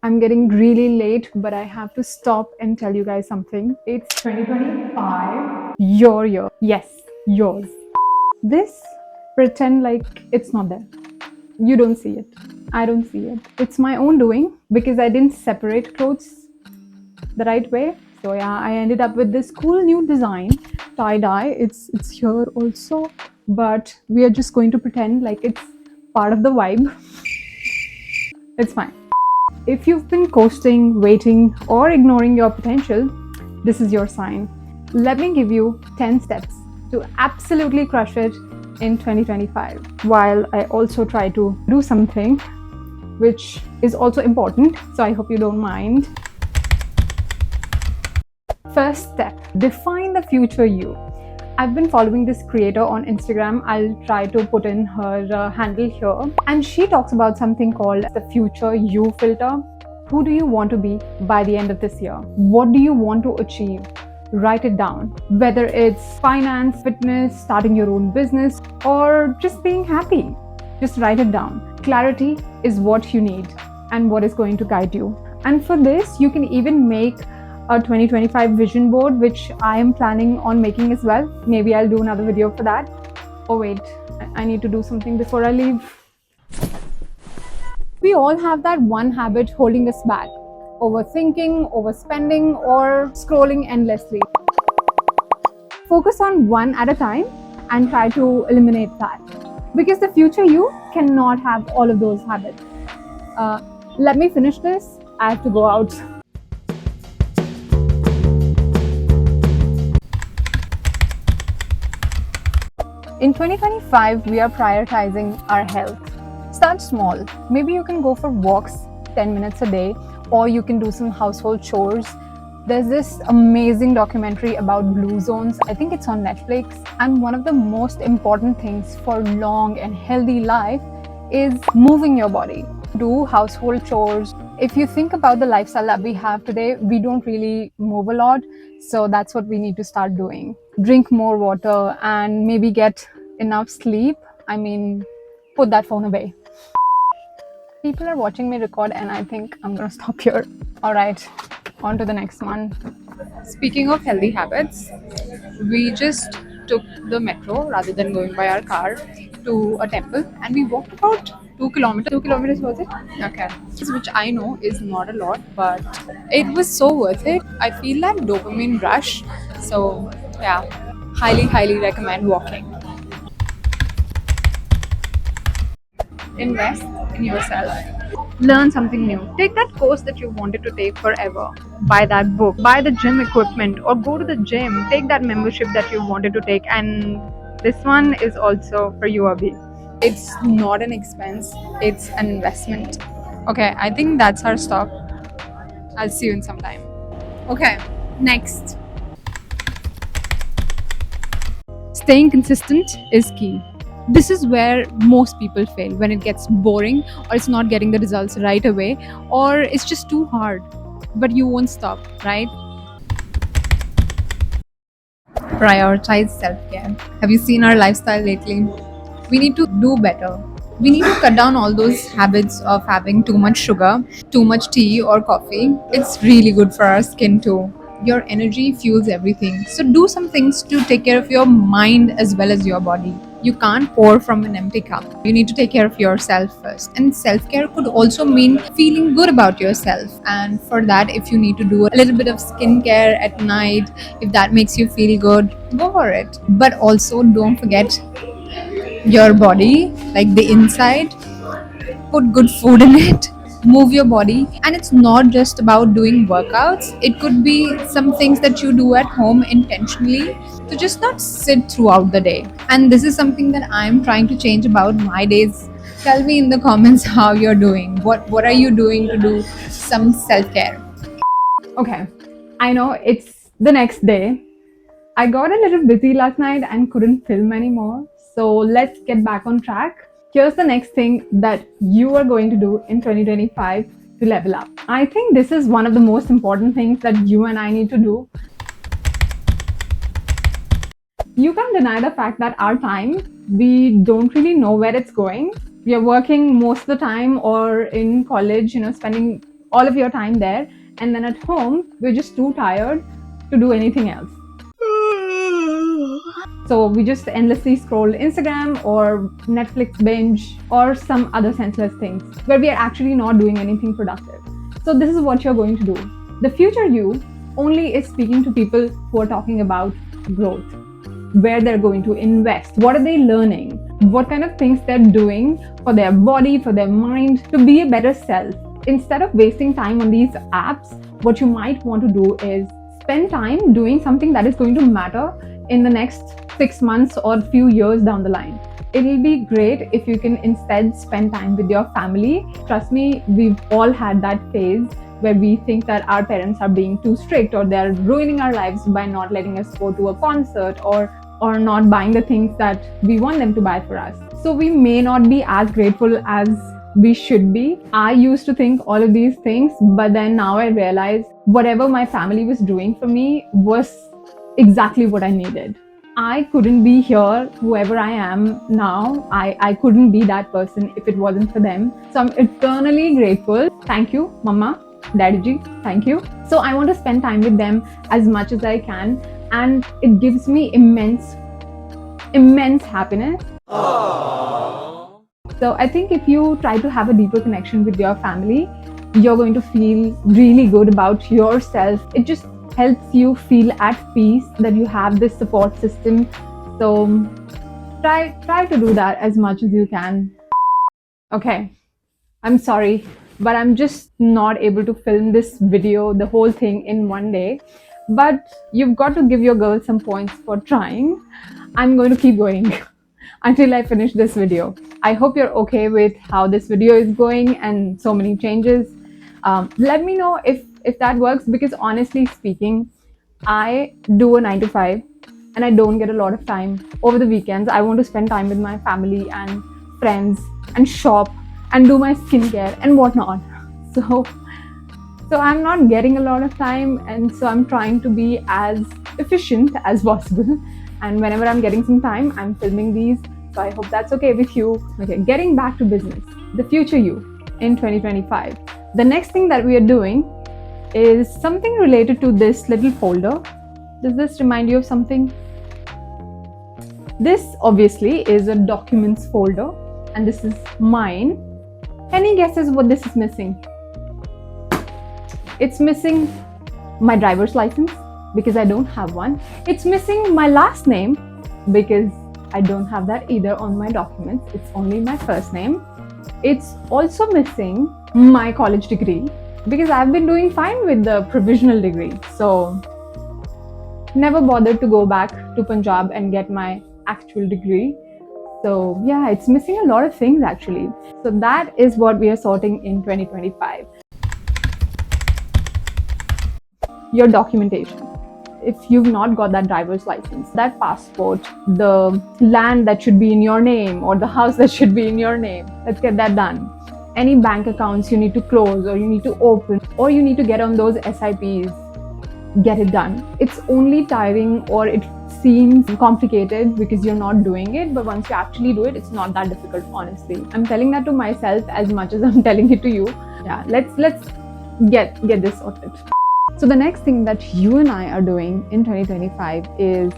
I'm getting really late, but I have to stop and tell you guys something. It's 2025. Your year. Yes, yours. This, pretend like it's not there. You don't see it. I don't see it. It's my own doing because I didn't separate clothes the right way. So yeah, I ended up with this cool new design, tie dye. It's here also, but we are just going to pretend like it's part of the vibe. It's fine. If you've been coasting, waiting, or ignoring your potential, this is your sign. Let me give you 10 steps to absolutely crush it in 2025, while I also try to do something which is also important. So I hope you don't mind. First step, define the future you. I've been following this creator on Instagram. I'll try to put in her handle here. And she talks about something called the future you filter. Who do you want to be by the end of this year? What do you want to achieve? Write it down. Whether it's finance, fitness, starting your own business, or just being happy, just write it down. Clarity is what you need and what is going to guide you. And for this, you can even make a 2025 vision board, which I am planning on making as well. Maybe I'll do another video for that. Oh wait, I need to do something before I leave. We all have that one habit holding us back: overthinking, overspending, or scrolling endlessly. Focus on one at a time and try to eliminate that, because the future you cannot have all of those habits. Let me finish this. I have to go out. In 2025, we are prioritizing our health. Start small. Maybe you can go for walks 10 minutes a day, or you can do some household chores. There's this amazing documentary about blue zones. I think it's on Netflix. And one of the most important things for long and healthy life is moving your body. Do household chores. If you think about the lifestyle that we have today, we don't really move a lot. So that's what we need to start doing. Drink more water and maybe get enough sleep. I mean, put that phone away. People are watching me record, and I think I'm gonna stop here. All right, on to the next one. Speaking of healthy habits, we just took the metro rather than going by our car to a temple, and we walked about 2 kilometers. 2 kilometers was it? Okay. Which I know is not a lot, but it was so worth it. I feel that dopamine rush. So yeah, highly recommend walking. Invest in yourself. Learn something new. Take that course that you wanted to take forever. Buy that book. Buy the gym equipment, or go to the gym. Take that membership that you wanted to take. And this one is also for you, Abhi. It's not an expense, it's an investment. Okay, I think that's our stop. I'll see you in some time. Okay, next. Staying consistent is key. This is where most people fail, when it gets boring, or it's not getting the results right away, or it's just too hard. But you won't stop, right? Prioritize self care. Have you seen our lifestyle lately? We need to do better. We need to cut down all those habits of having too much sugar, too much tea or coffee. It's really good for our skin too. Your energy fuels everything. So do some things to take care of your mind as well as your body. You can't pour from an empty cup. You need to take care of yourself first. And self care could also mean feeling good about yourself. And for that, if you need to do a little bit of skincare at night, if that makes you feel good, go for it. But also, don't forget your body, like the inside. Put good food in it, move your body. And it's not just about doing workouts, it could be some things that you do at home intentionally, to just not sit throughout the day. And this is something that I'm trying to change about my days. Tell me in the comments how you're doing. What are you doing to do some self-care? Okay, I know it's the next day. I got a little busy last night and couldn't film anymore. So let's get back on track. Here's the next thing that you are going to do in 2025 to level up. I think this is one of the most important things that you and I need to do. You can't deny the fact that our time, we don't really know where it's going. We are working most of the time, or in college, spending all of your time there, and then at home we're just too tired to do anything else. So we just endlessly scroll Instagram or Netflix binge or some other senseless things where we are actually not doing anything productive. So this is what you're going to do. The future you only is speaking to people who are talking about growth, where they're going to invest, what are they learning, what kind of things they're doing for their body, for their mind, to be a better self. Instead of wasting time on these apps, what you might want to do is spend time doing something that is going to matter in the next 6 months or few years down the line. It'll be great if you can instead spend time with your family. Trust me, we've all had that phase where we think that our parents are being too strict or they're ruining our lives by not letting us go to a concert or not buying the things that we want them to buy for us. So we may not be as grateful as we should be. I used to think all of these things, but then now I realize whatever my family was doing for me was exactly what I needed. I couldn't be here, whoever I am now. I couldn't be that person if it wasn't for them. So I'm eternally grateful. Thank you, Mama, Daddy Ji, thank you. So I want to spend time with them as much as I can, and it gives me immense happiness. So I think if you try to have a deeper connection with your family, you're going to feel really good about yourself. It just helps you feel at peace that you have this support system. So try to do that as much as you can. Okay, I'm sorry, but I'm just not able to film this video, the whole thing in one day. But you've got to give your girl some points for trying. I'm going to keep going until I finish this video. I hope you're okay with how this video is going and so many changes. Let me know if that works, because honestly speaking, I do a 9 to 5 and I don't get a lot of time. Over the weekends, I want to spend time with my family and friends and shop and do my skincare and whatnot. So I'm not getting a lot of time, and so I'm trying to be as efficient as possible. And whenever I'm getting some time, I'm filming these. So I hope that's okay with you. Okay, getting back to business. The future you in 2025. The next thing that we are doing is something related to this little folder. Does this remind you of something? This obviously is a documents folder, and this is mine. Any guesses what this is missing? It's missing my driver's license because I don't have one. It's missing my last name because I don't have that either on my documents. It's only my first name. It's also missing my college degree because I've been doing fine with the provisional degree. So never bothered to go back to Punjab and get my actual degree. So yeah, it's missing a lot of things actually. So that is what we are sorting in 2025. Your documentation. If you've not got that driver's license, that passport, the land that should be in your name or the house that should be in your name, let's get that done. Any bank accounts you need to close or you need to open or you need to get on those SIPs, get it done. It's only tiring or it seems complicated because you're not doing it, but once you actually do it, it's not that difficult, honestly. I'm telling that to myself as much as I'm telling it to you. Yeah, let's get this sorted. So the next thing that you and I are doing in 2025 is,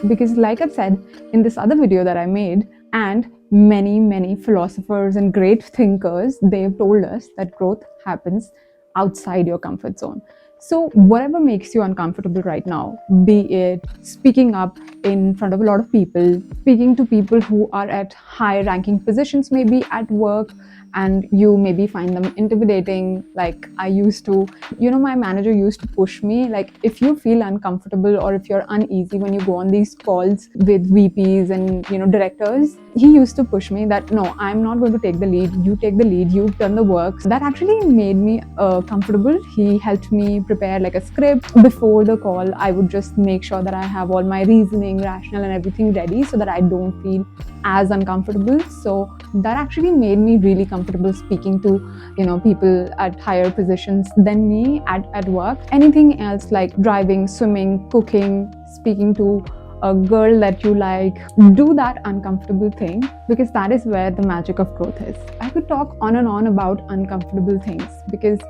because like I've said in this other video that I made, and many philosophers and great thinkers, they've told us that growth happens outside your comfort zone. So whatever makes you uncomfortable right now, be it speaking up in front of a lot of people, speaking to people who are at high ranking positions, maybe at work, and you maybe find them intimidating. Like I used to, my manager used to push me, like if you feel uncomfortable or if you're uneasy when you go on these calls with VPs and directors, he used to push me that no, I'm not going to take the lead, you take the lead, you've done the work. So that actually made me comfortable. He helped me prepare like a script before the call. I would just make sure that I have all my reasoning, rational and everything ready so that I don't feel as uncomfortable. So that actually made me really comfortable speaking to people at higher positions than me at work. Anything else like driving, swimming, cooking, speaking to a girl that you like. Do that uncomfortable thing, because that is where the magic of growth is. I could talk on and on about uncomfortable things because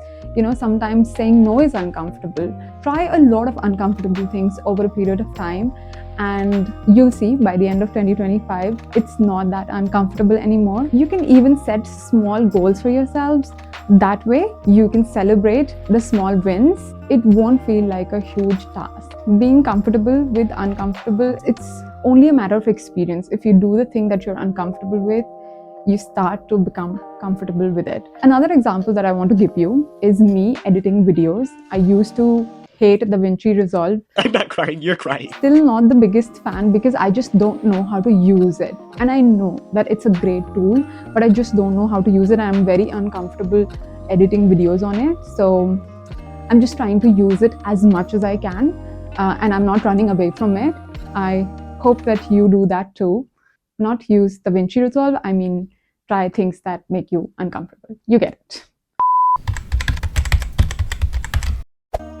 sometimes saying no is uncomfortable. Try a lot of uncomfortable things over a period of time, and you'll see by the end of 2025 it's not that uncomfortable anymore. You can even set small goals for yourselves. That way you can celebrate the small wins. It won't feel like a huge task. Being comfortable with uncomfortable, it's only a matter of experience. If you do the thing that you're uncomfortable with, you start to become comfortable with it. Another example that I want to give you is me editing videos. I used to hate DaVinci Resolve. I'm not crying, you're crying. Still not the biggest fan because I just don't know how to use it. And I know that it's a great tool, but I just don't know how to use it. I'm very uncomfortable editing videos on it. So I'm just trying to use it as much as I can, and I'm not running away from it. I hope that you do that too. Not use DaVinci Resolve, I mean, try things that make you uncomfortable. You get it.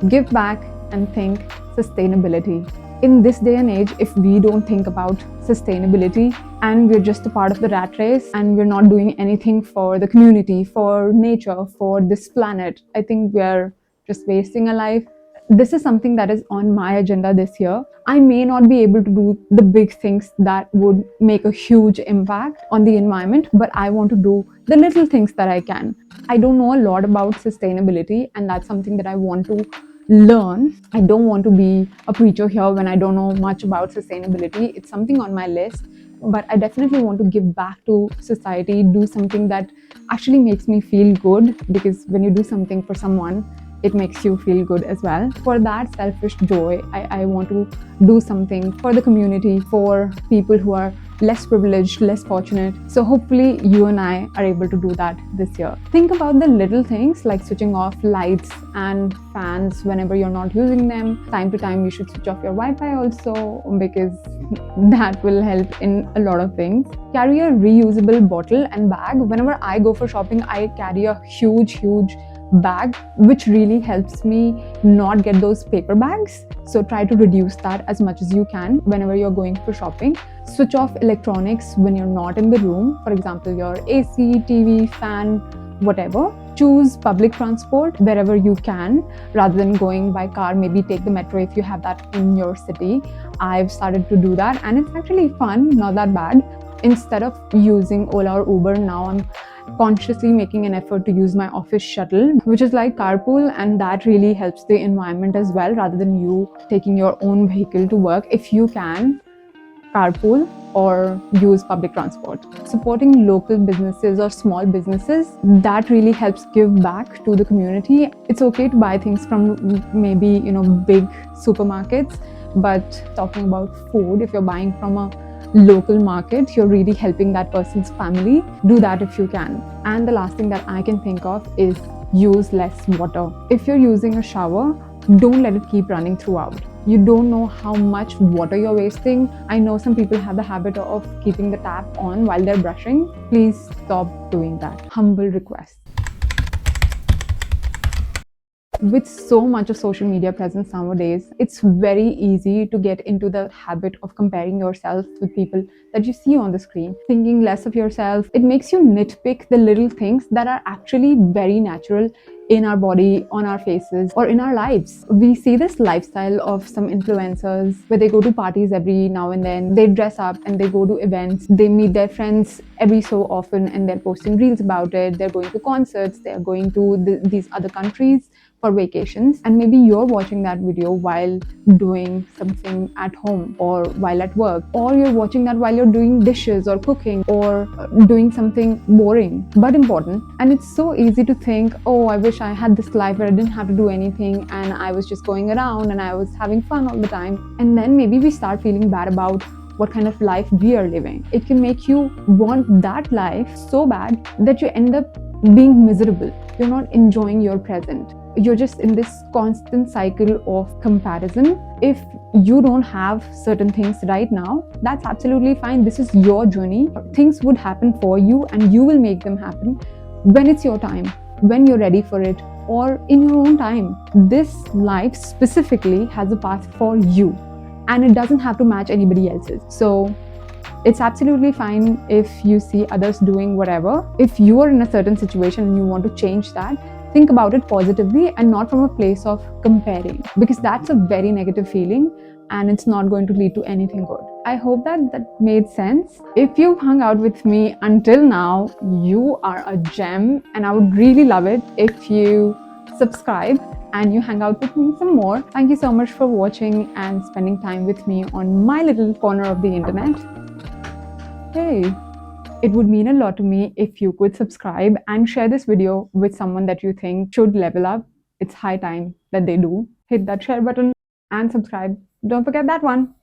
Give back and think sustainability. In this day and age, if we don't think about sustainability and we're just a part of the rat race and we're not doing anything for the community, for nature, for this planet, I think we're just wasting a life. This is something that is on my agenda this year. I may not be able to do the big things that would make a huge impact on the environment, but I want to do the little things that I can. I don't know a lot about sustainability, and that's something that I want to learn. I don't want to be a preacher here when I don't know much about sustainability. It's something on my list, but I definitely want to give back to society, do something that actually makes me feel good, because when you do something for someone, it makes you feel good as well. For that selfish joy, I want to do something for the community, for people who are less privileged, less fortunate. So hopefully you and I are able to do that this year. Think about the little things like switching off lights and fans whenever you're not using them. Time to time you should switch off your Wi-Fi also, because that will help in a lot of things. Carry a reusable bottle and bag. Whenever I go for shopping, I carry a huge bag, which really helps me not get those paper bags. So try to reduce that as much as you can whenever you're going for shopping. Switch off electronics when you're not in the room. For example, your AC, TV, fan, whatever. Choose public transport wherever you can rather than going by car. Maybe take the metro if you have that in your city. I've started to do that and it's actually fun, not that bad. Instead of using Ola or Uber, now I'm consciously making an effort to use my office shuttle, which is like carpool, and that really helps the environment as well, rather than you taking your own vehicle to work. If you can, carpool or use public transport. Supporting local businesses or small businesses, that really helps give back to the community. It's okay to buy things from maybe big supermarkets, but talking about food, if you're buying from a local market, you're really helping that person's family. Do that if you can. And the last thing that I can think of is use less water. If you're using a shower, don't let it keep running throughout. You don't know how much water you're wasting. I know some people have the habit of keeping the tap on while they're brushing. Please stop doing that. Humble request. With so much of social media presence nowadays, it's very easy to get into the habit of comparing yourself with people that you see on the screen. Thinking less of yourself, it makes you nitpick the little things that are actually very natural in our body, on our faces, or in our lives. We see this lifestyle of some influencers where they go to parties every now and then, they dress up and they go to events, they meet their friends every so often and they're posting reels about it, they're going to concerts, they're going to these other countries for vacations, and maybe you're watching that video while doing something at home or while at work, or you're watching that while you're doing dishes or cooking or doing something boring but important. And it's so easy to think, oh, I wish I had this life where I didn't have to do anything and I was just going around and I was having fun all the time. And then maybe we start feeling bad about what kind of life we are living. It can make you want that life so bad that you end up being miserable. You're not enjoying your present. You're just in this constant cycle of comparison. If you don't have certain things right now, that's absolutely fine. This is your journey. Things would happen for you and you will make them happen when it's your time, when you're ready for it, or in your own time. This life specifically has a path for you. and it doesn't have to match anybody else's. So it's absolutely fine if you see others doing whatever. If you are in a certain situation and you want to change that, think about it positively and not from a place of comparing, because that's a very negative feeling and it's not going to lead to anything good. I hope that that made sense. If you've hung out with me until now, you are a gem, and I would really love it if you subscribe and you hang out with me some more. Thank you so much for watching and spending time with me on my little corner of the internet. Hey, it would mean a lot to me if you could subscribe and share this video with someone that you think should level up. It's high time that they do. Hit that share button and subscribe. Don't forget that one.